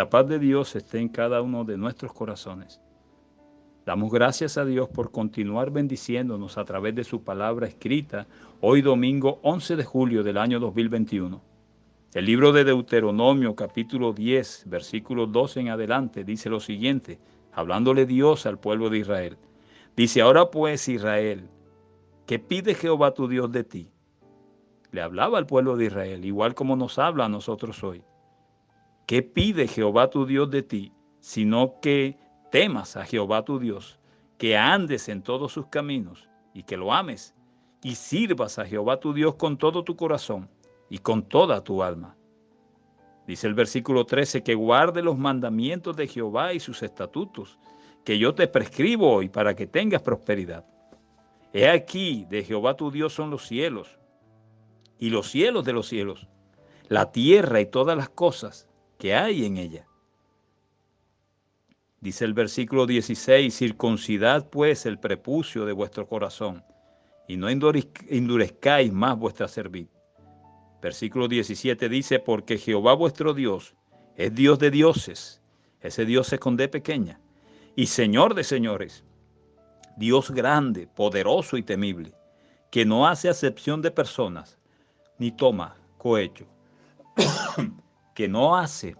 la paz de Dios esté en cada uno de nuestros corazones. Damos gracias a Dios por continuar bendiciéndonos a través de su palabra escrita hoy domingo 11 de julio del año 2021. El libro de Deuteronomio capítulo 10 versículo 12 en adelante dice lo siguiente, hablándole Dios al pueblo de Israel. Dice, ahora pues Israel, ¿qué pide Jehová tu Dios de ti? Le hablaba al pueblo de Israel, igual como nos habla a nosotros hoy. ¿Qué pide Jehová tu Dios de ti? Sino que temas a Jehová tu Dios, que andes en todos sus caminos y que lo ames y sirvas a Jehová tu Dios con todo tu corazón y con toda tu alma. Dice el versículo 13, que guarde los mandamientos de Jehová y sus estatutos, que yo te prescribo hoy para que tengas prosperidad. He aquí, de Jehová tu Dios son los cielos y los cielos de los cielos, la tierra y todas las cosas que hay en ella. Dice el versículo 16, circuncidad pues el prepucio de vuestro corazón y no endurezcáis más vuestra cerviz. Versículo 17 dice, porque Jehová vuestro Dios es Dios de dioses, ese Dios es con D pequeña, y Señor de señores, Dios grande, poderoso y temible, que no hace acepción de personas, ni toma cohecho, que no hace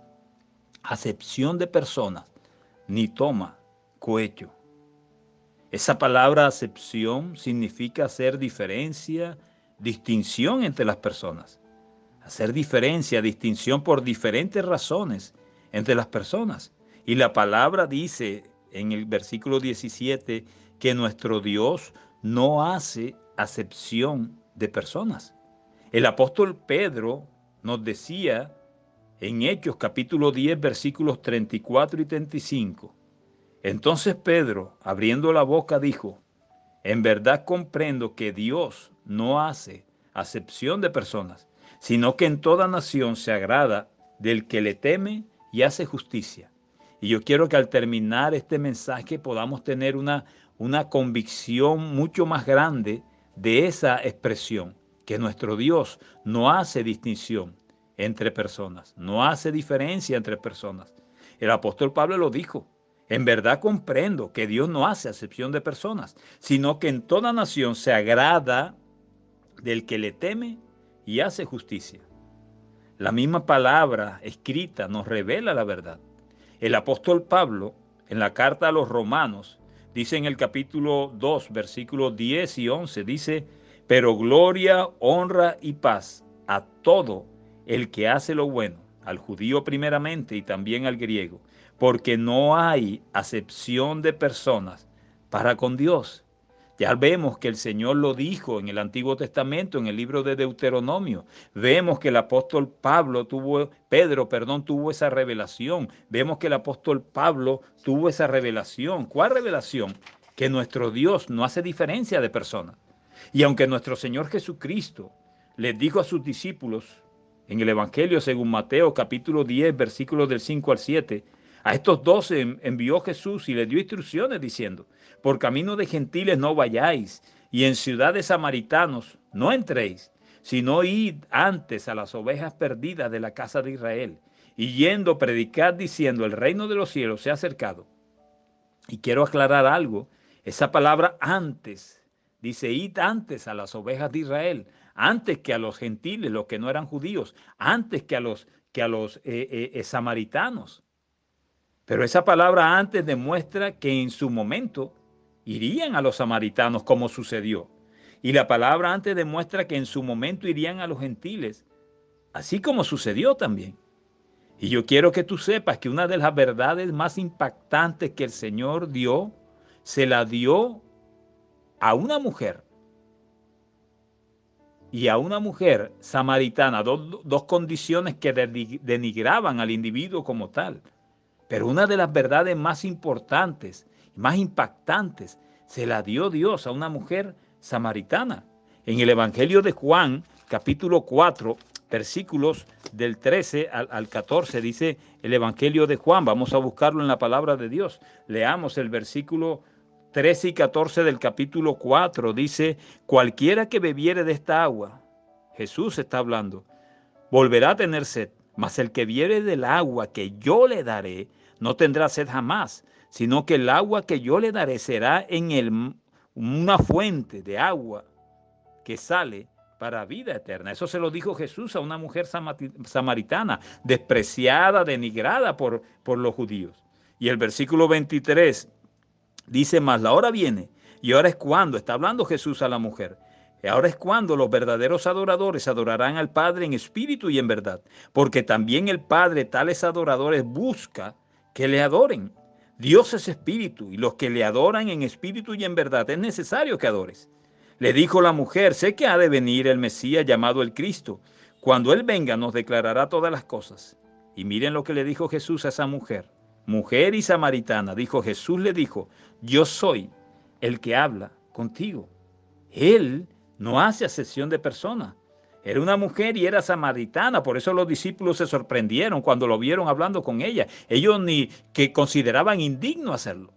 acepción de personas, ni toma cohecho. Esa palabra acepción significa hacer diferencia, distinción entre las personas. Hacer diferencia, distinción por diferentes razones entre las personas. Y la palabra dice en el versículo 17 que nuestro Dios no hace acepción de personas. El apóstol Pedro nos decía en Hechos capítulo 10 versículos 34 y 35. Entonces Pedro, abriendo la boca, dijo, en verdad comprendo que Dios no hace acepción de personas, sino que en toda nación se agrada del que le teme y hace justicia. Y yo quiero que al terminar este mensaje podamos tener una convicción mucho más grande de esa expresión, que nuestro Dios no hace distinción entre personas, no hace diferencia entre personas. El apóstol Pablo lo dijo, en verdad comprendo que Dios no hace acepción de personas, sino que en toda nación se agrada del que le teme y hace justicia. La misma palabra escrita nos revela la verdad. El apóstol Pablo, en la carta a los Romanos, dice en el capítulo 2, versículos 10 y 11, dice, pero gloria, honra y paz a todo el que hace lo bueno, al judío primeramente y también al griego, porque no hay acepción de personas para con Dios. Ya vemos que el Señor lo dijo en el Antiguo Testamento, en el libro de Deuteronomio. Vemos que el apóstol Pedro tuvo esa revelación. Vemos que el apóstol Pablo tuvo esa revelación. ¿Cuál revelación? Que nuestro Dios no hace diferencia de personas. Y aunque nuestro Señor Jesucristo les dijo a sus discípulos en el Evangelio según Mateo capítulo 10, versículos del 5 al 7, a estos 12 envió Jesús y les dio instrucciones diciendo, por camino de gentiles no vayáis, y en ciudades samaritanos no entréis, sino id antes a las ovejas perdidas de la casa de Israel, y yendo predicad diciendo, el reino de los cielos se ha acercado. Y quiero aclarar algo, esa palabra antes, dice id antes a las ovejas de Israel, antes que a los gentiles, los que no eran judíos, antes que a los samaritanos. Pero esa palabra antes demuestra que en su momento irían a los samaritanos como sucedió. Y la palabra antes demuestra que en su momento irían a los gentiles, así como sucedió también. Y yo quiero que tú sepas que una de las verdades más impactantes que el Señor dio, se la dio a una mujer. Y a una mujer samaritana, dos condiciones que denigraban al individuo como tal. Pero una de las verdades más importantes, más impactantes, se la dio Dios a una mujer samaritana. En el Evangelio de Juan, capítulo 4, versículos del 13 al 14, dice el Evangelio de Juan. Vamos a buscarlo en la palabra de Dios. Leamos el versículo 13 y 14 del capítulo 4. Dice, cualquiera que bebiere de esta agua, Jesús está hablando, volverá a tener sed. Mas el que bebiere del agua que yo le daré, no tendrá sed jamás, sino que el agua que yo le daré será en él una fuente de agua que sale para vida eterna. Eso se lo dijo Jesús a una mujer samaritana, despreciada, denigrada por los judíos. Y el versículo 23 dice, mas la hora viene, y ahora es cuando, está hablando Jesús a la mujer, y ahora es cuando los verdaderos adoradores adorarán al Padre en espíritu y en verdad, porque también el Padre tales adoradores busca que le adoren. Dios es espíritu, y los que le adoran en espíritu y en verdad es necesario que adores. Le dijo la mujer, sé que ha de venir el Mesías llamado el Cristo. Cuando Él venga nos declarará todas las cosas. Y miren lo que le dijo Jesús a esa mujer. Mujer y samaritana, dijo Jesús, le dijo, yo soy el que habla contigo. Él no hace acepción de personas. Era una mujer y era samaritana, por eso los discípulos se sorprendieron cuando lo vieron hablando con ella. Ellos ni que consideraban indigno hacerlo.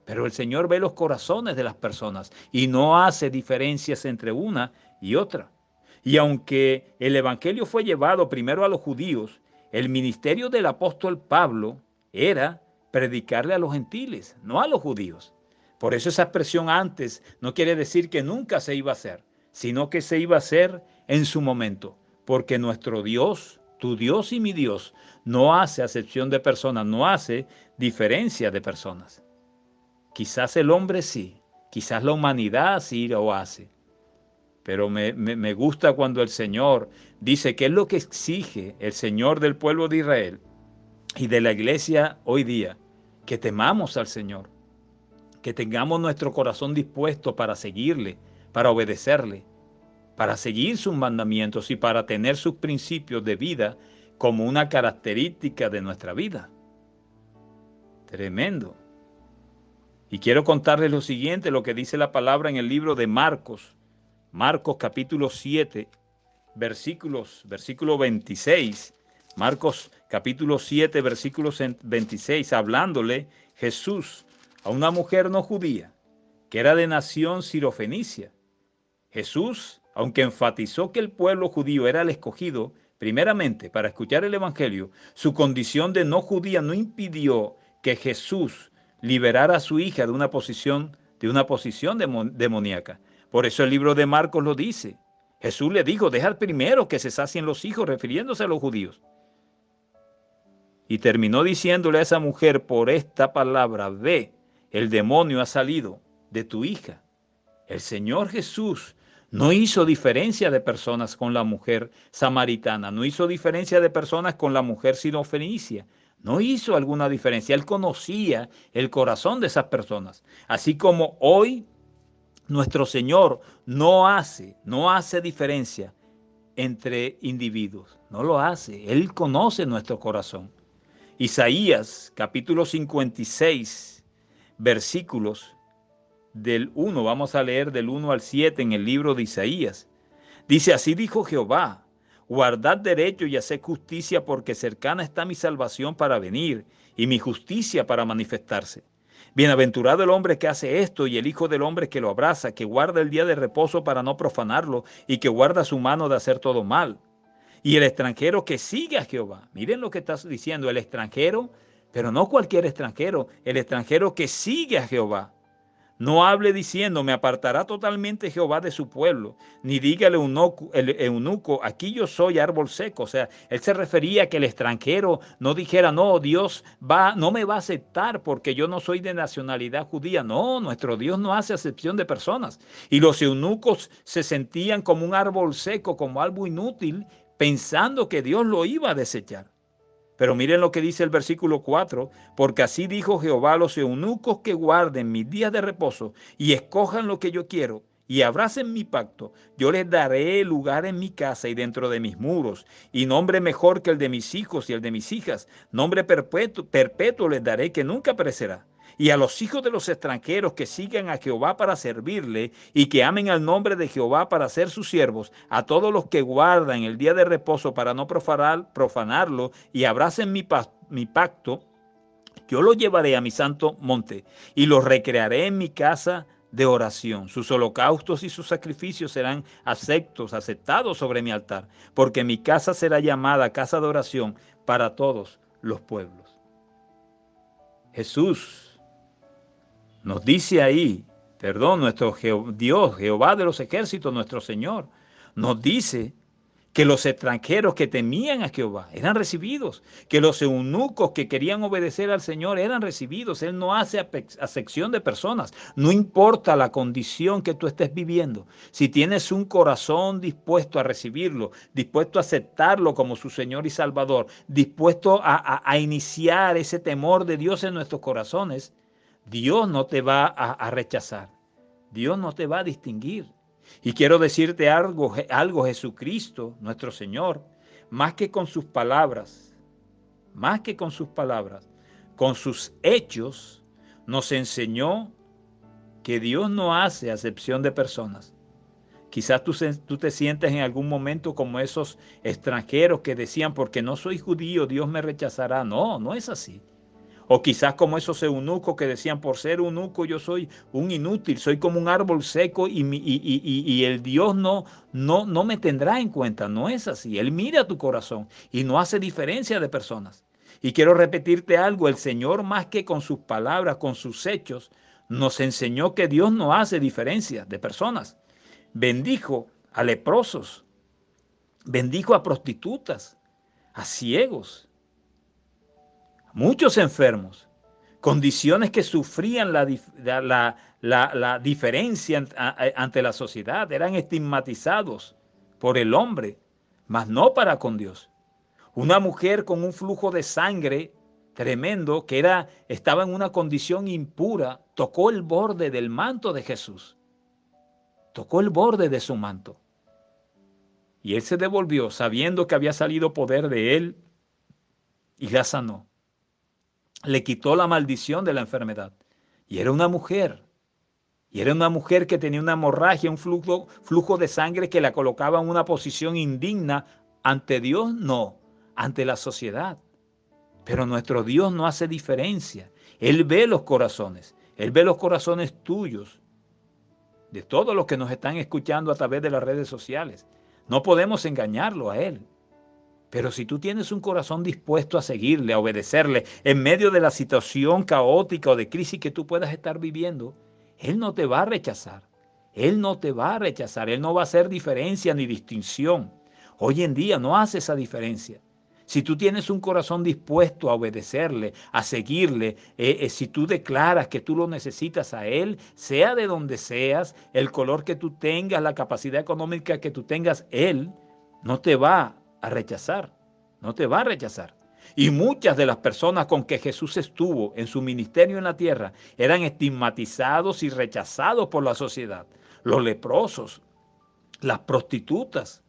Pero el Señor ve los corazones de las personas y no hace diferencias entre una y otra. Y aunque el evangelio fue llevado primero a los judíos, el ministerio del apóstol Pablo era predicarle a los gentiles, no a los judíos. Por eso esa expresión antes no quiere decir que nunca se iba a hacer, sino que se iba a hacer en su momento. Porque nuestro Dios, tu Dios y mi Dios, no hace acepción de personas, no hace diferencia de personas. Quizás el hombre sí, quizás la humanidad sí lo hace. Pero me gusta cuando el Señor dice que es lo que exige el Señor del pueblo de Israel y de la iglesia hoy día, que temamos al Señor, que tengamos nuestro corazón dispuesto para seguirle, para obedecerle, para seguir sus mandamientos y para tener sus principios de vida como una característica de nuestra vida. Tremendo. Y quiero contarles lo siguiente, lo que dice la palabra en el libro de Marcos. Marcos capítulo 7, versículo 26. Marcos capítulo 7, versículo 26, hablándole Jesús a una mujer no judía, que era de nación sirofenicia. Jesús, aunque enfatizó que el pueblo judío era el escogido, primeramente para escuchar el evangelio, su condición de no judía no impidió que Jesús liberara a su hija de una posición demoníaca. Por eso el libro de Marcos lo dice. Jesús le dijo, deja primero que se sacien los hijos, refiriéndose a los judíos. Y terminó diciéndole a esa mujer, por esta palabra, ve, el demonio ha salido de tu hija. El Señor Jesús no hizo diferencia de personas con la mujer samaritana, no hizo diferencia de personas con la mujer sirofenicia. No hizo alguna diferencia. Él conocía el corazón de esas personas. Así como hoy nuestro Señor no hace diferencia entre individuos. No lo hace. Él conoce nuestro corazón. Isaías capítulo 56, versículos del 1. Vamos a leer del 1 al 7 en el libro de Isaías. Dice, así dijo Jehová. Guardad derecho y haced justicia, porque cercana está mi salvación para venir, y mi justicia para manifestarse. Bienaventurado el hombre que hace esto, y el hijo del hombre que lo abraza, que guarda el día de reposo para no profanarlo, y que guarda su mano de hacer todo mal. Y el extranjero que sigue a Jehová. Miren lo que está diciendo, el extranjero, pero no cualquier extranjero, el extranjero que sigue a Jehová. No hable diciendo, me apartará totalmente Jehová de su pueblo, ni diga el eunuco, aquí yo soy árbol seco. O sea, él se refería a que el extranjero no dijera, no, Dios no me va a aceptar porque yo no soy de nacionalidad judía. No, nuestro Dios no hace acepción de personas. Y los eunucos se sentían como un árbol seco, como algo inútil, pensando que Dios lo iba a desechar. Pero miren lo que dice el versículo 4, porque así dijo Jehová a los eunucos que guarden mis días de reposo y escojan lo que yo quiero y abracen mi pacto, yo les daré lugar en mi casa y dentro de mis muros, y nombre mejor que el de mis hijos y el de mis hijas, nombre perpetuo les daré que nunca perecerá. Y a los hijos de los extranjeros que sigan a Jehová para servirle y que amen al nombre de Jehová para ser sus siervos, a todos los que guardan el día de reposo para no profanarlo y abracen mi pacto, yo los llevaré a mi santo monte y los recrearé en mi casa de oración. Sus holocaustos y sus sacrificios serán aceptados sobre mi altar, porque mi casa será llamada casa de oración para todos los pueblos. Jesús nos dice ahí, nuestro Dios, Jehová de los ejércitos, nuestro Señor, nos dice que los extranjeros que temían a Jehová eran recibidos, que los eunucos que querían obedecer al Señor eran recibidos. Él no hace acepción de personas, no importa la condición que tú estés viviendo. Si tienes un corazón dispuesto a recibirlo, dispuesto a aceptarlo como su Señor y Salvador, dispuesto a iniciar ese temor de Dios en nuestros corazones, Dios no te va a rechazar, Dios no te va a distinguir. Y quiero decirte algo, Jesucristo, nuestro Señor, más que con sus palabras, con sus hechos, nos enseñó que Dios no hace acepción de personas. Quizás tú te sientes en algún momento como esos extranjeros que decían, porque no soy judío, Dios me rechazará. No, no es así. O quizás como esos eunucos que decían, por ser eunuco yo soy un inútil, soy como un árbol seco y el Dios no me tendrá en cuenta. No es así. Él mira tu corazón y no hace diferencia de personas. Y quiero repetirte algo, el Señor más que con sus palabras, con sus hechos, nos enseñó que Dios no hace diferencia de personas. Bendijo a leprosos, bendijo a prostitutas, a ciegos, muchos enfermos, condiciones que sufrían la diferencia ante la sociedad, eran estigmatizados por el hombre, mas no para con Dios. Una mujer con un flujo de sangre tremendo, que estaba en una condición impura, tocó el borde del manto de Jesús, tocó el borde de su manto. Y él se devolvió sabiendo que había salido poder de él y la sanó. Le quitó la maldición de la enfermedad. Y era una mujer. Y era una mujer que tenía una hemorragia, un flujo de sangre que la colocaba en una posición indigna ante Dios, no, ante la sociedad. Pero nuestro Dios no hace diferencia. Él ve los corazones. Él ve los corazones tuyos, de todos los que nos están escuchando a través de las redes sociales. No podemos engañarlo a Él. Pero si tú tienes un corazón dispuesto a seguirle, a obedecerle, en medio de la situación caótica o de crisis que tú puedas estar viviendo, Él no te va a rechazar. Él no te va a rechazar. Él no va a hacer diferencia ni distinción. Hoy en día no hace esa diferencia. Si tú tienes un corazón dispuesto a obedecerle, a seguirle, si tú declaras que tú lo necesitas a Él, sea de donde seas, el color que tú tengas, la capacidad económica que tú tengas, Él no te va a rechazar, no te va a rechazar. Y muchas de las personas con que Jesús estuvo en su ministerio en la tierra eran estigmatizados y rechazados por la sociedad. Los leprosos, las prostitutas,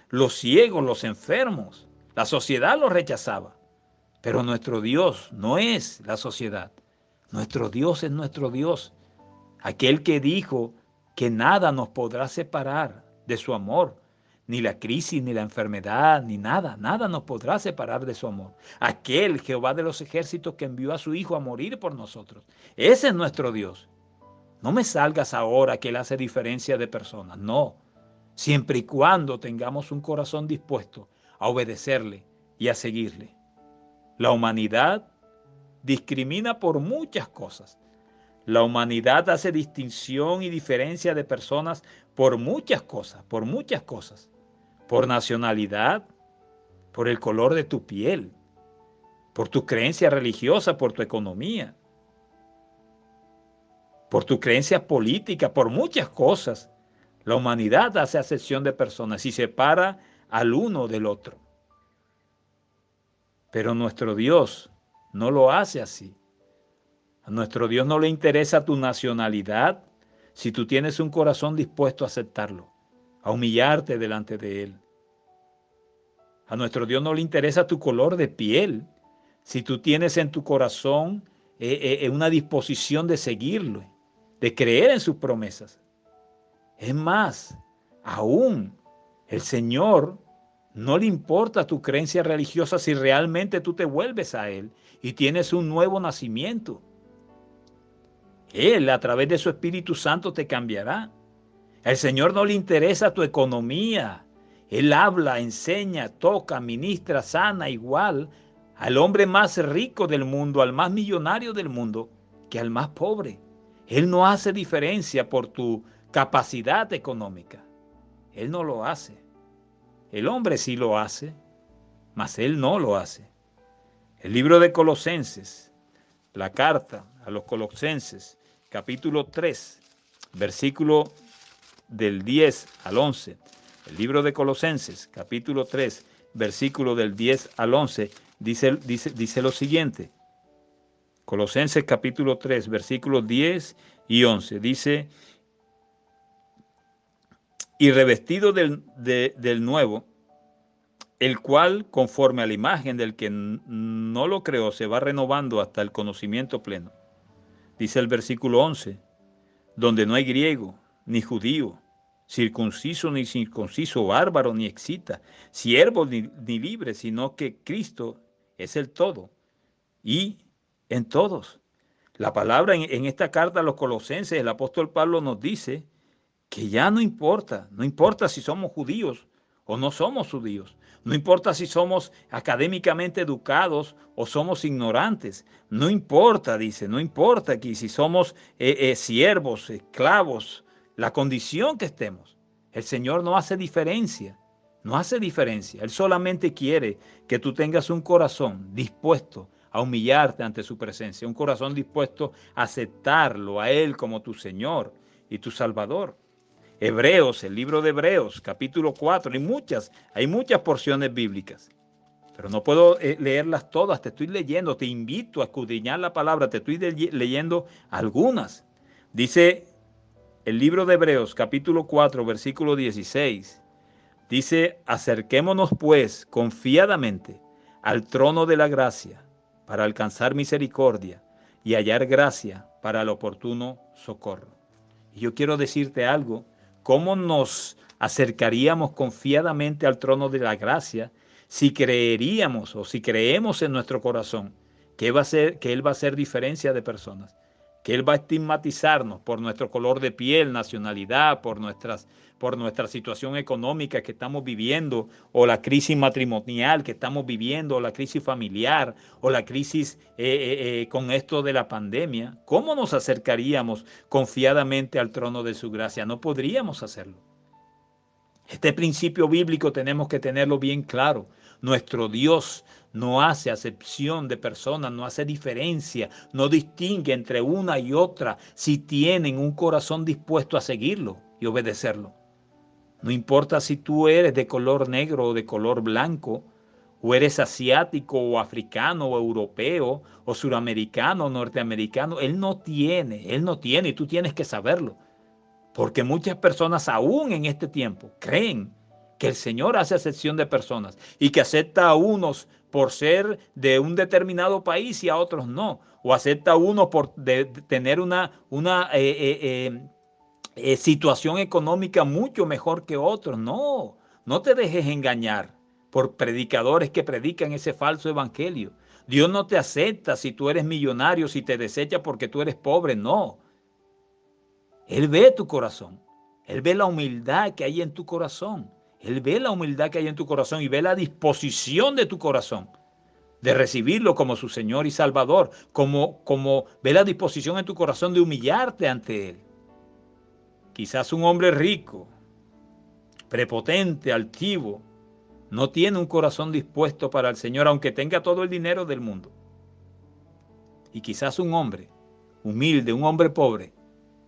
los ciegos, los enfermos. La sociedad los rechazaba. Pero nuestro Dios no es la sociedad. Nuestro Dios es nuestro Dios. Aquel que dijo que nada nos podrá separar de su amor. Ni la crisis, ni la enfermedad, ni nada nos podrá separar de su amor. Aquel Jehová de los ejércitos que envió a su Hijo a morir por nosotros. Ese es nuestro Dios. No me salgas ahora que Él hace diferencia de personas. No. Siempre y cuando tengamos un corazón dispuesto a obedecerle y a seguirle. La humanidad discrimina por muchas cosas. La humanidad hace distinción y diferencia de personas por muchas cosas, por muchas cosas. Por nacionalidad, por el color de tu piel, por tu creencia religiosa, por tu economía, por tu creencia política, por muchas cosas. La humanidad hace acepción de personas y separa al uno del otro. Pero nuestro Dios no lo hace así. A nuestro Dios no le interesa tu nacionalidad si tú tienes un corazón dispuesto a aceptarlo, a humillarte delante de Él. A nuestro Dios no le interesa tu color de piel si tú tienes en tu corazón una disposición de seguirlo, de creer en sus promesas. Es más, aún el Señor no le importa tu creencia religiosa si realmente tú te vuelves a Él y tienes un nuevo nacimiento. Él, a través de su Espíritu Santo, te cambiará. Al Señor no le interesa tu economía. Él habla, enseña, toca, ministra, sana igual al hombre más rico del mundo, al más millonario del mundo, que al más pobre. Él no hace diferencia por tu capacidad económica. Él no lo hace. El hombre sí lo hace, mas él no lo hace. El libro de Colosenses, la carta a los Colosenses, capítulo 3, versículo del 10 al 11. El libro de Colosenses, capítulo 3, versículo del 10 al 11, dice lo siguiente. Colosenses capítulo 3, versículos 10 y 11. Dice, y revestido del nuevo, el cual, conforme a la imagen del que no lo creó, se va renovando hasta el conocimiento pleno. Dice el versículo 11, donde no hay griego, ni judío, circunciso ni circunciso, bárbaro ni excita, siervo ni libre, sino que Cristo es el todo y en todos. La palabra en esta carta a los Colosenses, el apóstol Pablo nos dice que ya no importa si somos judíos o no somos judíos, no importa si somos académicamente educados o somos ignorantes, no importa, dice, no importa que si somos siervos, esclavos, la condición que estemos, el Señor no hace diferencia, no hace diferencia, Él solamente quiere que tú tengas un corazón dispuesto a humillarte ante su presencia, un corazón dispuesto a aceptarlo a Él como tu Señor y tu Salvador. Hebreos, el libro de Hebreos, capítulo 4, hay muchas porciones bíblicas, pero no puedo leerlas todas, te estoy leyendo, te invito a escudriñar la palabra, te estoy leyendo algunas. Dice el libro de Hebreos, capítulo 4, versículo 16, dice, acerquémonos pues confiadamente al trono de la gracia para alcanzar misericordia y hallar gracia para el oportuno socorro. Y yo quiero decirte algo, ¿cómo nos acercaríamos confiadamente al trono de la gracia si creeríamos o si creemos en nuestro corazón que Él va a hacer diferencia de personas? Que Él va a estigmatizarnos por nuestro color de piel, nacionalidad, por nuestra situación económica que estamos viviendo, o la crisis matrimonial que estamos viviendo, o la crisis familiar, o la crisis con esto de la pandemia. ¿Cómo nos acercaríamos confiadamente al trono de su gracia? No podríamos hacerlo. Este principio bíblico tenemos que tenerlo bien claro. Nuestro Dios no hace acepción de personas, no hace diferencia, no distingue entre una y otra si tienen un corazón dispuesto a seguirlo y obedecerlo. No importa si tú eres de color negro o de color blanco, o eres asiático o africano o europeo o suramericano o norteamericano, Él no tiene y tú tienes que saberlo. Porque muchas personas aún en este tiempo creen que el Señor hace acepción de personas y que acepta a unos por ser de un determinado país y a otros no. O acepta a unos por tener una situación económica mucho mejor que otros. No, no te dejes engañar por predicadores que predican ese falso evangelio. Dios no te acepta si tú eres millonario, si te desecha porque tú eres pobre. No. Él ve tu corazón. Él ve la humildad que hay en tu corazón. Él ve la humildad que hay en tu corazón y ve la disposición de tu corazón de recibirlo como su Señor y Salvador, como ve la disposición en tu corazón de humillarte ante Él. Quizás un hombre rico, prepotente, altivo, no tiene un corazón dispuesto para el Señor, aunque tenga todo el dinero del mundo. Y quizás un hombre humilde, un hombre pobre,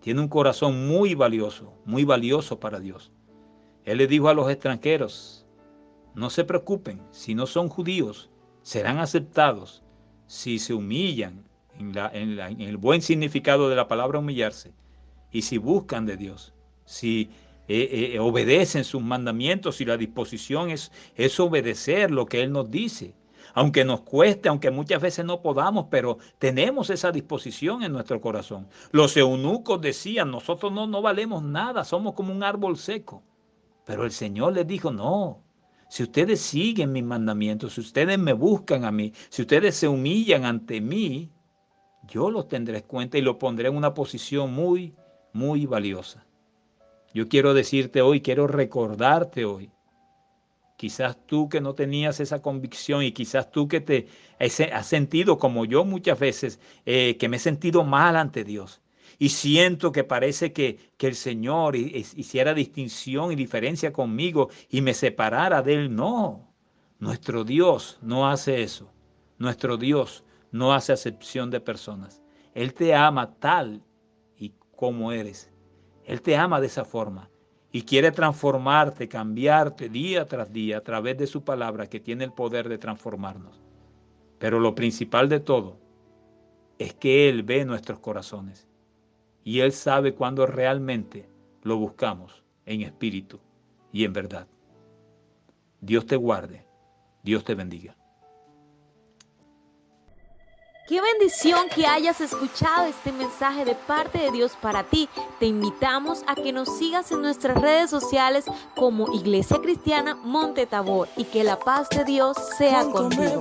tiene un corazón muy valioso para Dios. Él le dijo a los extranjeros, no se preocupen, si no son judíos, serán aceptados si se humillan en el buen significado de la palabra humillarse, y si buscan de Dios, si obedecen sus mandamientos y la disposición es obedecer lo que Él nos dice. Aunque nos cueste, aunque muchas veces no podamos, pero tenemos esa disposición en nuestro corazón. Los eunucos decían, nosotros no valemos nada, somos como un árbol seco. Pero el Señor les dijo, no, si ustedes siguen mis mandamientos, si ustedes me buscan a mí, si ustedes se humillan ante mí, yo lo tendré en cuenta y lo pondré en una posición muy, muy valiosa. Yo quiero decirte hoy, quiero recordarte hoy, quizás tú que no tenías esa convicción y quizás tú que te has sentido como yo muchas veces, que me he sentido mal ante Dios. Y siento que parece que el Señor hiciera distinción y diferencia conmigo y me separara de Él. No, nuestro Dios no hace eso. Nuestro Dios no hace acepción de personas. Él te ama tal y como eres. Él te ama de esa forma y quiere transformarte, cambiarte día tras día a través de su palabra que tiene el poder de transformarnos. Pero lo principal de todo es que Él ve nuestros corazones y Él sabe cuándo realmente lo buscamos en espíritu y en verdad. Dios te guarde, Dios te bendiga. Qué bendición que hayas escuchado este mensaje de parte de Dios para ti. Te invitamos a que nos sigas en nuestras redes sociales como Iglesia Cristiana Monte Tabor y que la paz de Dios sea contigo.